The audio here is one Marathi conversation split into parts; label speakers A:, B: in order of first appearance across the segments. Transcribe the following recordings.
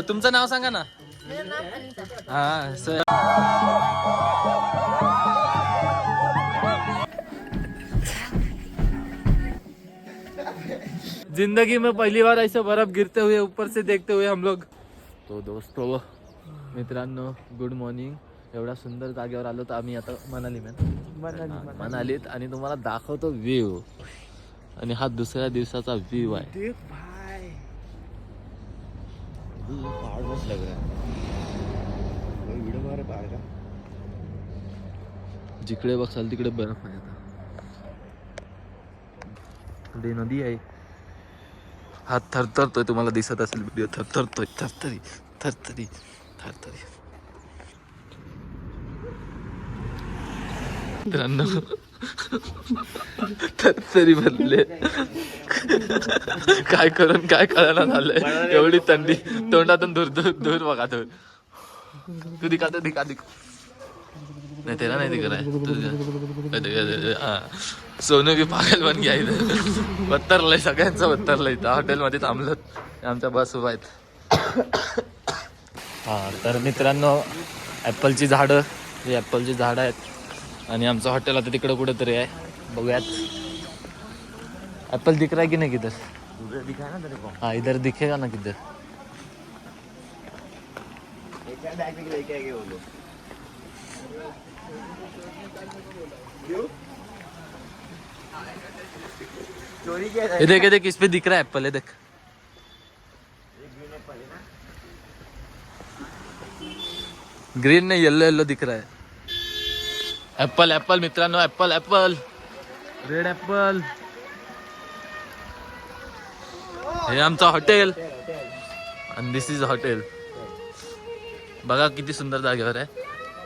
A: तुमचं नाव सांगा ना. हा जिंदगी में पहली बार ऐसे बर्फ गिरते हुए ऊपर से देखते हुए हम लोग. तो दोस्तों मित्रांनो गुड मॉर्निंग. एवढा सुंदर जागेवर आलो तर आम्ही आता मनालीत आणि तुम्हाला दाखवतो व्ह्यू. आणि हा दुसऱ्या दिवसाचा व्ह्यू आहे.
B: पहाड़ मस्त लग रहा है. वीडियो मारे पहाड़ का.
A: जिकडे बघाल तिकडे बर्फ आहे. आता पुढे नदी आहे. हात थरथरतोय. तुम्हाला दिसत असेल व्हिडिओ. थरथरतोय. थरथरी थरथरी थरथरी. मित्रांनो थरथरी भरले. काय करून काय कळना झालंय. एवढी थंडी. तोंडातून दूर दूर दूर बघा. दूर तू दिखा नहीं तेरा नहीं दिख रहा है. हाँ सोनू की पागल बन गया इथं. बत्तरलंय सगळ्यांचं बत्तरलंय. इथं हॉटेलमध्ये थांबलं. आमच्या बस उभा आहेत. हा तर मित्रांनो ॲपलची झाडं. ही ॲपलची झाडं आहेत. आणि आमचं हॉटेल आता तिकडं कुठेतरी आहे. बघूयात. ॲपल दिख रहा है की नहीं किधर.
B: उधर दिखा ना तेरे को.
A: हाँ इधर दिखेगा ना किधर.
B: क्या बैग में लेके आए वो लोग. चोरी किया था.
A: ये देख इस पे दिख रहा है एप्पल. है देख. ग्रीन नहीं येलो येलो दिख रहा है. एप्पल एप्पल मित्रांनो. Apple Apple red Apple. हे आमचं हॉटेल. आणि दिस इज हॉटेल. बघा किती सुंदर जागेवर आहे.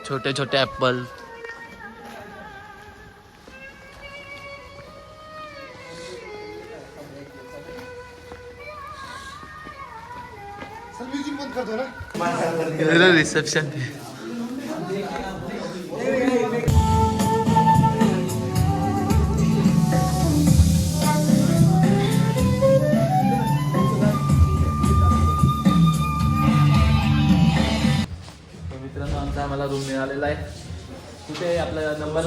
A: छोटे छोटे ॲपल. रिसेप्शन. मित्रांनो आमचा आम्हाला रूम मिळालेला आहे. कुठे आपला नंबर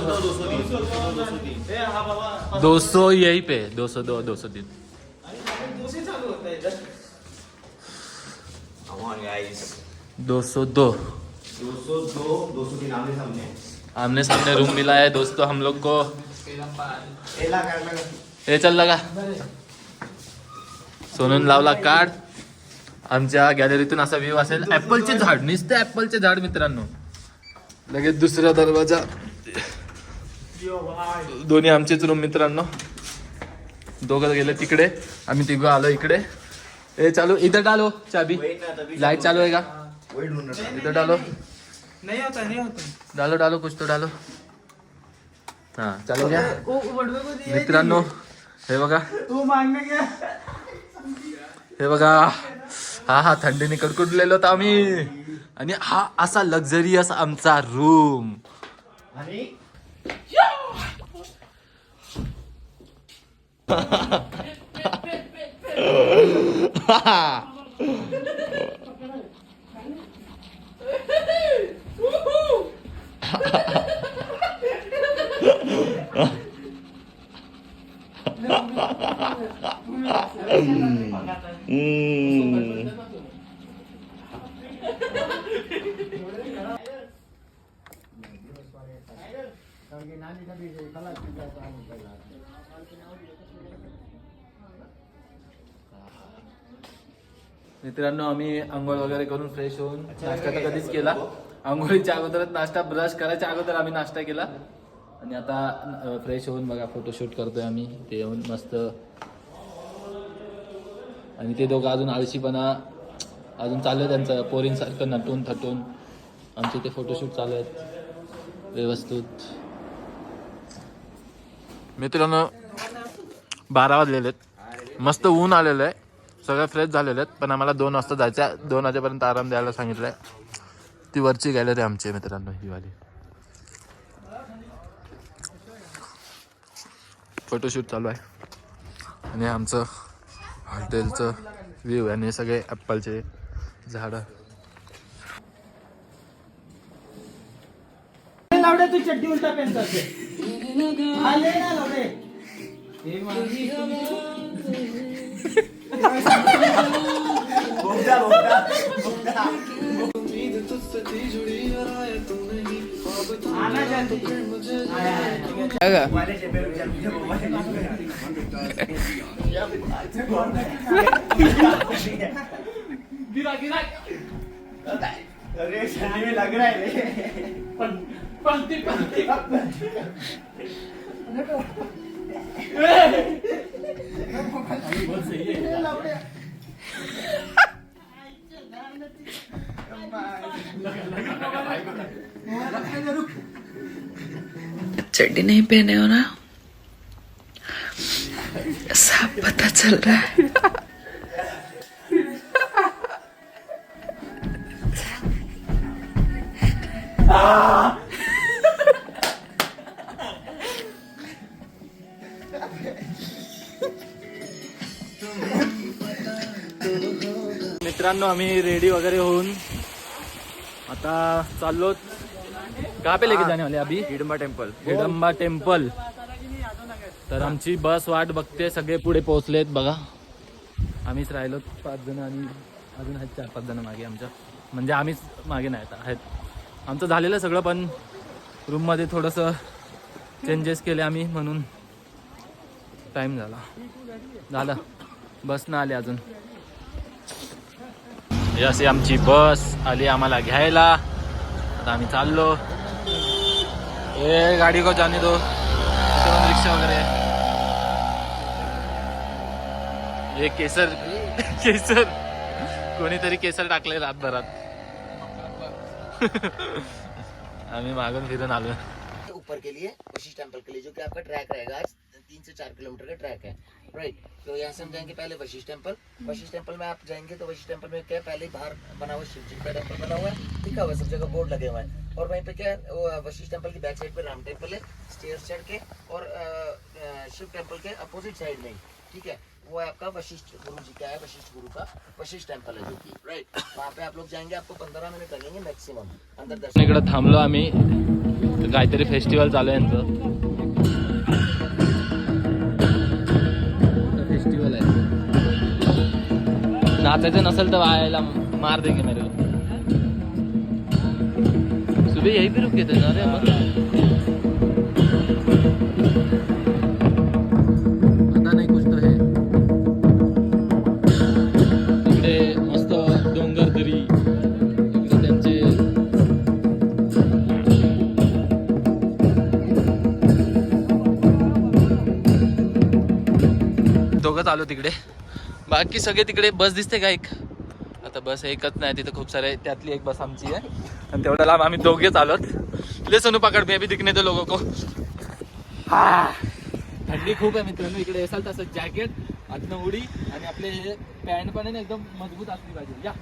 A: 200 यही पे 202 203.
B: गाइस
A: 202
B: 203
A: आमने सामने रूम मिला है दोस्तों हम लोग को. हे चल लगा. सोनून लावला कार्ड. आमच्या गॅलरीतून असा व्ह्यू असेल. ऍपलचे झाड. नुसते ऍपलचे झाड मित्रांनो. लगेच दुसरा दरवाजा. दोन्ही आमचेच रूम मित्रांनो. दोघं गेले तिकडे. आम्ही तिघं आलो इकडे. ए चालू इधर डालो चाबी. लाइट चालू है का. इधर डालो.
C: नहीं होता
A: डालो डालो कुछ तो डालो. हा चालू घ्या मित्रांनो. हे बघा. हे बघा. हा थंडीने कडकडलेलो होतो आम्ही. आणि हा असा लक्झरियस आमचा रूम. मित्रांनो आम्ही आंघोळ वगैरे करून फ्रेश होऊन. नाश्ता तर कधीच केला. आंघोळीच्या अगोदरच नाश्ता. ब्रश करायच्या अगोदर आम्ही नाश्ता केला. आणि आता फ्रेश होऊन बघा फोटोशूट करतोय आम्ही. ते येऊन मस्त. आणि ते दोघं अजून आळशीपणा अजून चालू आहे त्यांचं पोरींसारखं नटून थटून. आमचे ते फोटोशूट चालू आहेत व्यवस्थित. मित्रांनो 12 वाजलेले आहेत. मस्त ऊन आलेलं आहे. सगळे फ्रेश झालेले आहेत. पण आम्हाला 2 वाजता जायचं आहे. 2 वाजेपर्यंत आराम द्यायला सांगितलं आहे. ती वरची गॅलरी आमची मित्रांनो. ही वाली फोटोशूट चालू आहे. आणि आमचं हॉटेलचं व्ह्यू आणि हे सगळे ॲपलचे झाडं.
C: लावडे तू चड्डी उलटा पहनता है आले ना लावडे हे माझी आना जाती आया वाले से गिरा गिरा अरे शरीर में लग रहा है रे पंक्ति पंक्ति बहुत सही है
D: चड्डी नहीं पहने हो ना, सब पता चल रहा है.
A: मित्रांनो आम्ही रेडी वगैरे होऊन आता चाललो. कहाँ पे लेके जाने वाले अभी?
B: हिडंबा टेम्पल.
A: हिडंबा टेम्पल. तर आमची बस वाट बघते. सगळे पुढे पोहोचलेत बघा. आम्हीच राहिलो 5 जण आणि अजून आहेत 4-5 जण मागे आमच्या. म्हणजे आम्हीच मागे नाही आहेत. आमचं झालेलं सगळं पण रूममध्ये थोडंसं चेंजेस केले आम्ही म्हणून टाईम झाला. बस ना आली अजून. ही अशी आमची बस आली आम्हाला घ्यायला. आता आम्ही चाललो. ए गाडी को जाने दो. रिक्षा वगैरे. हे केसर कोणीतरी केसर टाकले रातभरात. आम्ही मागून फिरून आलो.
E: ऊपर के लिए वशिष्ठ टेम्पल के लिए जो कि आपका ट्रैक रहेगा. आज 3 से 4 किलोमीटर का ट्रैक है. राइट. तो यहाँ से हम जाएंगे पहले वशिष्ठ टेम्पल. वशिष्ठ टेम्पल में आप जाएंगे तो वशिष्ठ टेम्पल में क्या है, पहले बाहर बना हुआ शिव जी का टेम्पल बना हुआ है. लिखा हुआ है, सब जगह बोर्ड लगे हुए हैं. और वहीं पे क्या है, वशिष्ठ टेम्पल की बैक साइड पे राम टेम्पल है. स्टेयर्स चढ़ के और शिव टेम्पल के अपोजिट साइड में, ठीक है, वो है आपका वशिष्ठ गुरु जी का है. वशिष्ठ गुरु का वशिष्ठ टेम्पल है जो कि राइट. वहाँ पे आप लोग जाएंगे, आपको 15 मिनट लगेंगे मैक्सिमम अंदर दर्शन.
A: इकडे थांबलो आम्ही. काहीतरी फेस्टिवल चालू आहे यांचं. फेस्टिवल आहे. नाचायचं नसेल तर वायाला मार देंगे मेरे को. सुबह यही भी रुके थे ना रे आपण. आता नाही कुछ तो है. इकडे मस्त डोंगर दरी. इकडे त्यांचे दोघं चालू तिकडे. बाकी सगळे तिकडे. बस दिसते का एक? आता बस एकच नाही, तिथे खूप सारे. त्यातली एक बस आमची आहे आणि तेवढ्या लांब आम्ही दोघेच आलोत. ले सोनू पकड मी अभी दिखने दे लोगों को. थंडी खूप आहे मित्रांनो इकडे. असाल तसं जॅकेट, आतनं उडी आणि आपले हे पॅन्ट पण आहे ना एकदम मजबूत असली पाहिजे. या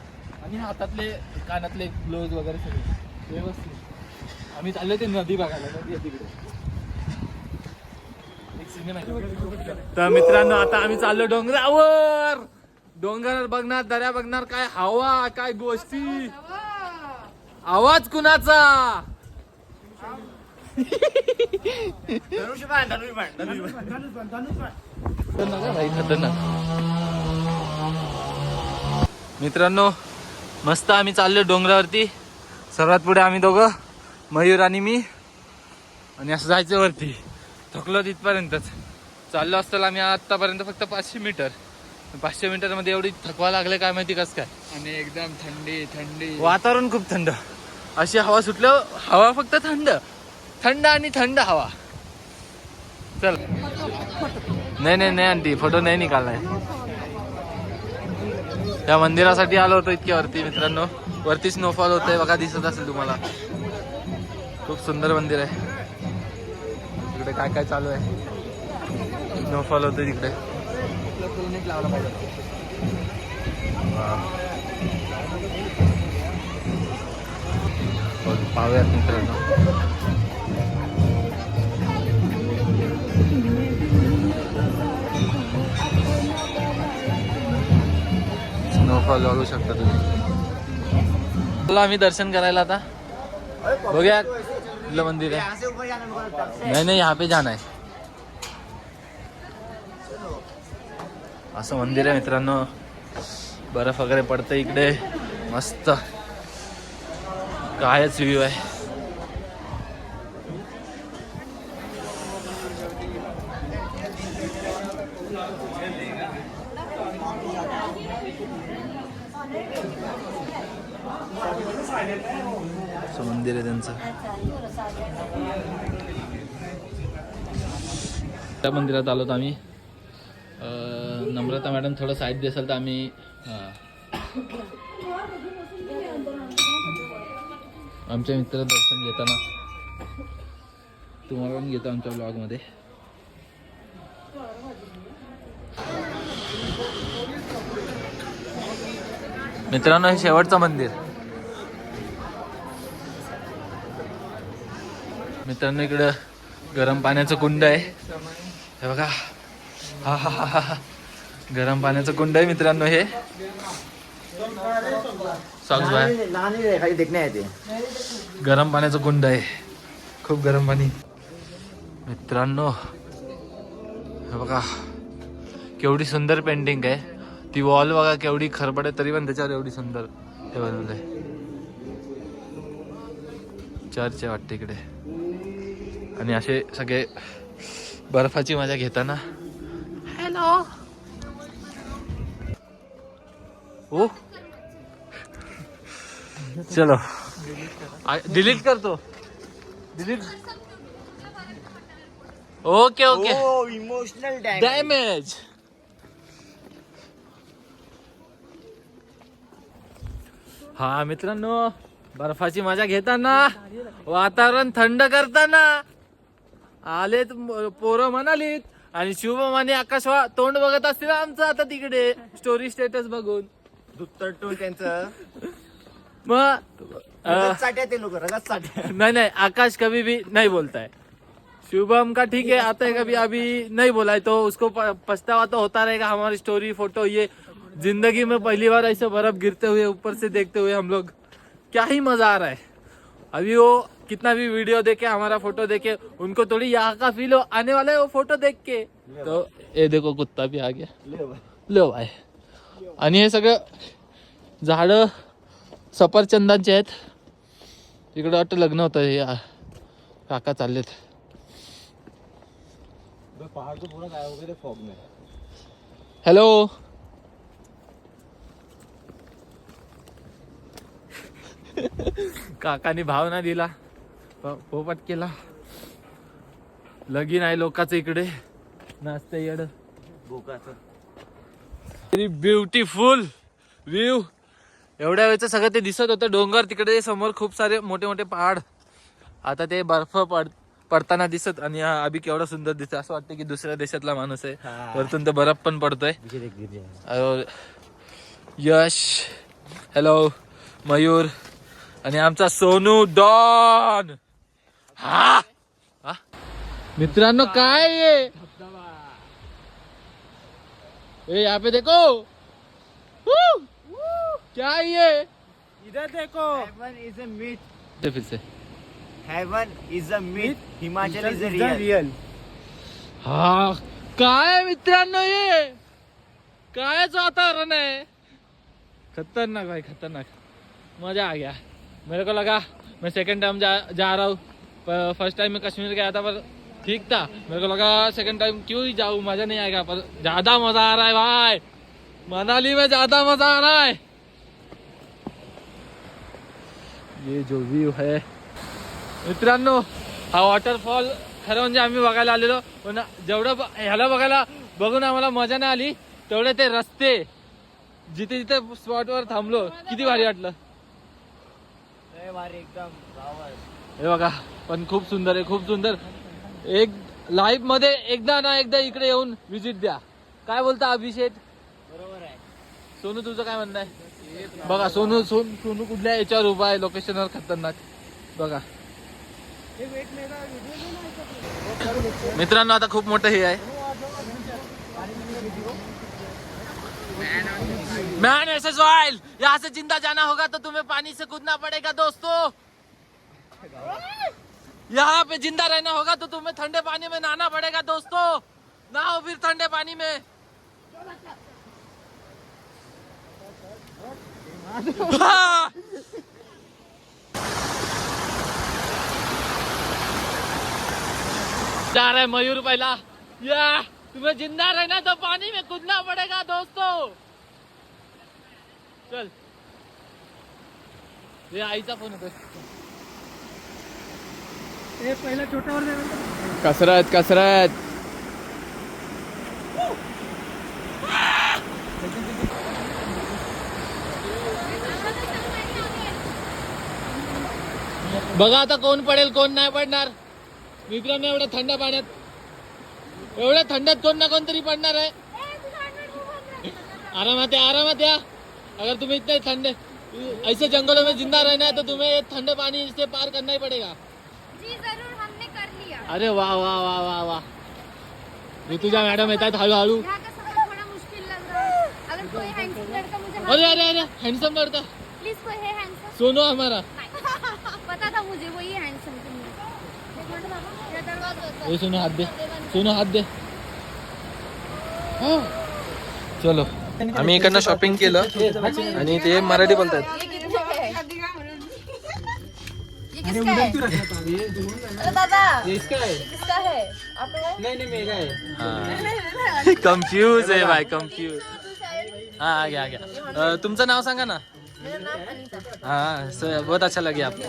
A: आणि हातातले कानातले ग्लोव्ज वगैरे सगळे व्यवस्थित. आम्ही चाललो ते नदी बघायला. नदी आहे तिकडे. तर मित्रांनो आता आम्ही चाललो डोंगरावर. डोंगर बघणार, दऱ्या बघणार. काय हवा, काय गोष्टी. आवाज कुणाचा? खतरनाक. मित्रांनो मस्त आम्ही चाललो डोंगरावरती. सर्वात पुढे आम्ही दोघं, मयूर आणि मी. आणि असं जायचं वरती. थकलो तिथपर्यंतच. चाललो असताना आम्ही आतापर्यंत फक्त 500 मीटर. 500 मीटरमध्ये एवढी थकवा लागले काय माहिती कसं काय.
C: आणि एकदम थंडी.
A: वातावरण खूप थंड. अशी हवा सुटलं. हवा फक्त थंड थंड आणि थंड हवा. चल. नाही आंटी फोटो नाही निकाललाय. त्या मंदिरासाठी आलो होतो इतक्या वरती मित्रांनो. वरती स्नोफॉल होतंय बघा, दिसत असेल तुम्हाला. खूप सुंदर मंदिर आहे. तिकडे काय काय चालू आहे. स्नोफॉल होते तिकडे.
C: लावला पाहिजे.
A: पाहूयात मित्रांनो. स्नोफॉल बघू शकता तुम्ही. चला आम्ही दर्शन करायला आता. बघूया कुठलं मंदिर आहे. नाही नाही यहाँ पे जाना आहे. असं मंदिर आहे मित्रांनो. बर्फ वगैरे पडतं इकडे. मस्त कायच व्ह्यू आहे. असं मंदिर आहे त्यांचं. त्या मंदिरात आलो तर आम्ही. नम्रता मॅडम थोडं साईड देसाल तर आम्ही आमच्या मित्र दर्शन घेताना तुम्हाला पण घेतो आमच्या ब्लॉगमध्ये. मित्रांनो हे शेवटचं मंदिर. मित्रांनो इकडं गरम पाण्याचं कुंड आहे. हे बघा. हा हा हा हा. गरम पाण्याचं कुंड आहे मित्रांनो हे. सॉक्स बाय.
E: खाली देखणे आहे ते.
A: गरम पाण्याचं कुंड आहे. खूप गरम पाणी मित्रांनो. हे बघा केवढी सुंदर पेंटिंग आहे. ती वॉल बघा केवढी खरबड आहे तरी पण त्याच्यावर एवढी सुंदर हे बनवलंय. चर्च आहे वाटते इकडे. आणि असे सगळे बर्फाची मजा घेताना. हॅलो ओ चलो डिलीट करतो. Delete. Okay okay.
E: Emotional
A: damage. हा मित्रांनो बर्फाची मजा घेताना वातावरण थंड करताना आलेत पोरं म्हणालीत. आणि शुभम आकाश तोंड बघत असतील आमचं आता तिकडे स्टोरी स्टेटस बघून.
E: दुत्तटून त्यांचं
A: मग
E: साठ्या ते लोक रगत साठ्या.
A: नहीं नहीं आकाश कभी भी नहीं बोलता है. शुभम का ठीक है आता है कभी अभी नहीं बोला है तो उसको पछतावा तो होता रहेगा. हमारी स्टोरी फोटो ये जिंदगी में पहली बार ऐसे बर्फ गिरते हुए ऊपर से देखते हुए हम लोग क्या ही मजा आ रहा है. अभी वो कितना भी वीडियो देखे हमारा फोटो देखे उनको थोड़ी यहाँ का फील आने वाला है वो फोटो देख के. तो ये देखो कुत्ता भी आ गया. लो भाई. आणि हे सगळं झाडं सफरचंदांचे आहेत. तिकडे वाटतं लग्न होतं. हे काका चाललेत.
B: पहाड़ तो पूरा गायब हो गया फॉग में.
A: हॅलो काकानी भाव ना दिला. पोपट केला. लगीन आहे लोकांचं इकडे. नाचते येड.
B: बोकाचं.
A: Very beautiful view. एवढ्या वेळचं सगळं ते दिसत होतं. डोंगर तिकडे समोर खूप सारे मोठे मोठे पहाड. आता ते बर्फ पडताना दिसत. आणि अभि केवढा सुंदर दिसत. असं वाटतं की दुसऱ्या देशातला माणूस आहे. वरतून तर बर्फ पण पडतोय. यश हॅलो मयूर आणि आमचा सोनू डॉन. हा मित्रांनो काय ये यहाँ पे देखो. क्या ये
C: इधर देखो. Heaven is a myth.
A: फिर से
C: Heaven is a myth. Himachal is a real.
A: हा काय मित्रांनो ये कायच वातावरण है. खतरनाक भाई खतरनाक. मजा आ गया. मेरे को लगा मैं सेकंड टाइम जा रहा हूँ. फर्स्ट टाइम मैं कश्मीर गया था पर ठीक था. मेरे को लगा सेकंड टाइम क्यों ही जाऊँ मजा नहीं आएगा. पर ज्यादा मजा आ रहा है भाई. मनाली में ज्यादा मजा आ रहा है. ये जो व्यू है मित्रांनो हा वॉटरफॉल खरं म्हणजे आम्ही बघायला आलेलो. पण जेवढं ह्याला बघायला बघून आम्हाला मजा नाही आली तेवढे ते रस्ते जिथे जिथे स्पॉटवर थांबलो किती भारी वाटलं.
C: एकदम
A: हे बघा पण खूप सुंदर आहे. खूप सुंदर. एक लाईफ मध्ये एकदा ना एकदा इकडे येऊन विजिट द्या. काय बोलता अभिषेक.
C: बरोबर आहे.
A: सोनू तुझं काय म्हणणं आहे. बघा सोनू सोनू कुठल्या याच्यावर उभा आहे लोकेशनवर खतरनाक. बघा मित्रांनो आता खूप मोठं हे आहे. मैन एसएस ऑयल, यहाँ से जिंदा जाना होगा तो तुम्हें पानी से कूदना पड़ेगा दोस्तों। यहाँ पे जिंदा रहना होगा तो तुम्हें ठंडे पानी में नहाना पड़ेगा दोस्तों। नहाओ फिर ठंडे पानी में। हाँ। जा रहा है मयूर पहला। या तुम्हें जिंदा रहना तो पानी में कूदना पड़ेगा दोस्तों। चल, ये आईचा फोन होतो।
C: पहिला छोट्यावर
A: कसरत कसरत। बघा आता कोण पडेल कोण नाही पडणार. विक्रम एवढ्या थंड पाण्यात, एवढ्या थंडात कोण ना कोण तरी पडणार आहे. आरामात या, आरामात या. अगर तुम्हें इतने ठंडे ऐसे जंगलों में जिंदा रहना है तो तुम्हें ये ठंडे पानी से पार करना ही पड़ेगा।
F: जी जरूर, हमने कर लिया।
A: अरे वाह वाह वाह वाह वाह। ऋतुजा मैडम येतात हळूहळू।
F: यहाँ का सफर थोड़ा मुश्किल लग रहा है। अगर कोई हैंडसम लड़का मुझे
A: अरे अरे अरे हैंडसम लड़का
F: प्लीज, कोई है हैंडसम?
A: सोनू हमारा।
F: पता था मुझे वही है हैंडसम। एक मिनट बाबा, ये दरवाजा
A: ये सोनू हात दे, सोनू हात दे. हो. चलो आम्ही इकडनं शॉपिंग केलं आणि ते मराठी बोलतात.
F: ये किसका है? अरे दादा,
C: इसका है?
F: किसका है? आपका है?
C: नहीं मेरा है.
A: कन्फ्यूज आहे भाई, कन्फ्यूज. हाँ आ गया. तुमचं नाव सांगा ना.
F: मेरा नाम अनीता.
A: हाँ सर, बहुत अच्छा लगे आपको.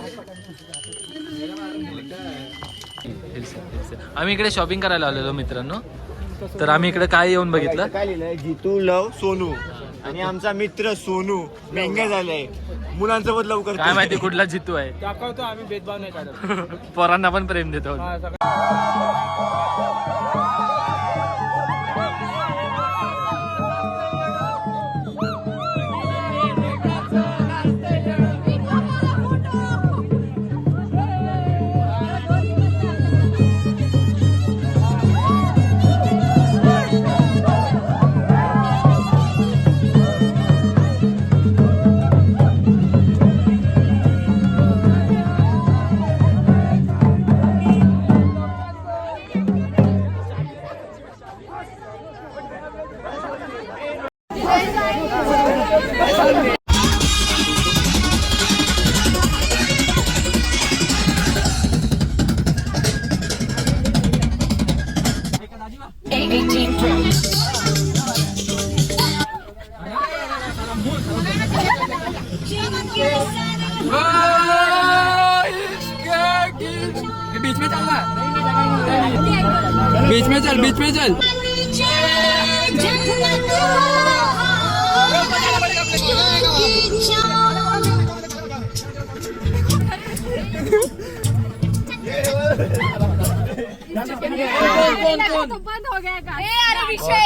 A: आम्ही इकडे शॉपिंग करायला आलेलो मित्रांनो. तर आम्ही इकडे काय येऊन बघितलं,
B: काय लिहिलंय, जितू लव सोनू आणि आमचा मित्र सोनू मेंगे झालाय. मुलांसोबत लवकर
A: काय माहिती कुठला जितू आहे.
C: दाखवतो आम्ही भेदभाव नाही करत.
A: पोरांना पण प्रेम देतो.
C: हा, सगळं. बीच में चल, बीच में चल, बीच में चल.
F: तो बंद हो गया का? अरे विषय,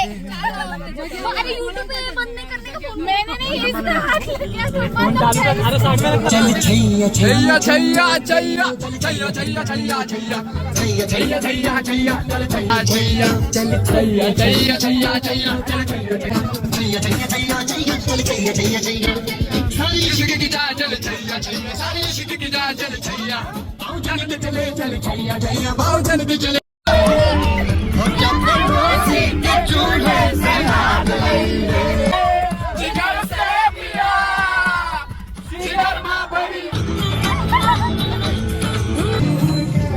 F: अरे यूट्यूब पे बंद नहीं करने का फोन मैंने नहीं, इसने हाथ लिया तो बंद हो गया.
C: अरे साइड में
G: चल छैया छैया
C: छैया छैया छैया छैया छैया छैया छैया छैया छैया छैया चल छैया छैया
G: चल
C: छैया छैया छैया छैया चल छैया
G: छैया छैया छैया छैया चल छैया छैया छैया
C: सारी इश्क की जा चल छैया छैया सारी इश्क की जा चल छैया पाँव चल के चले चल छैया छैया पाँव चल के चले.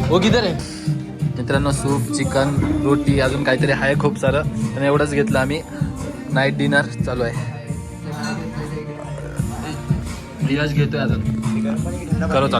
A: वो किधर आहे मित्रांनो. सूप, चिकन, रोटी, अजून काहीतरी आहे खूप सारं. आणि एवढंच घेतलं आम्ही. नाईट डिनर चालू आहे. दिवस घेतोय अजून. करो चालू.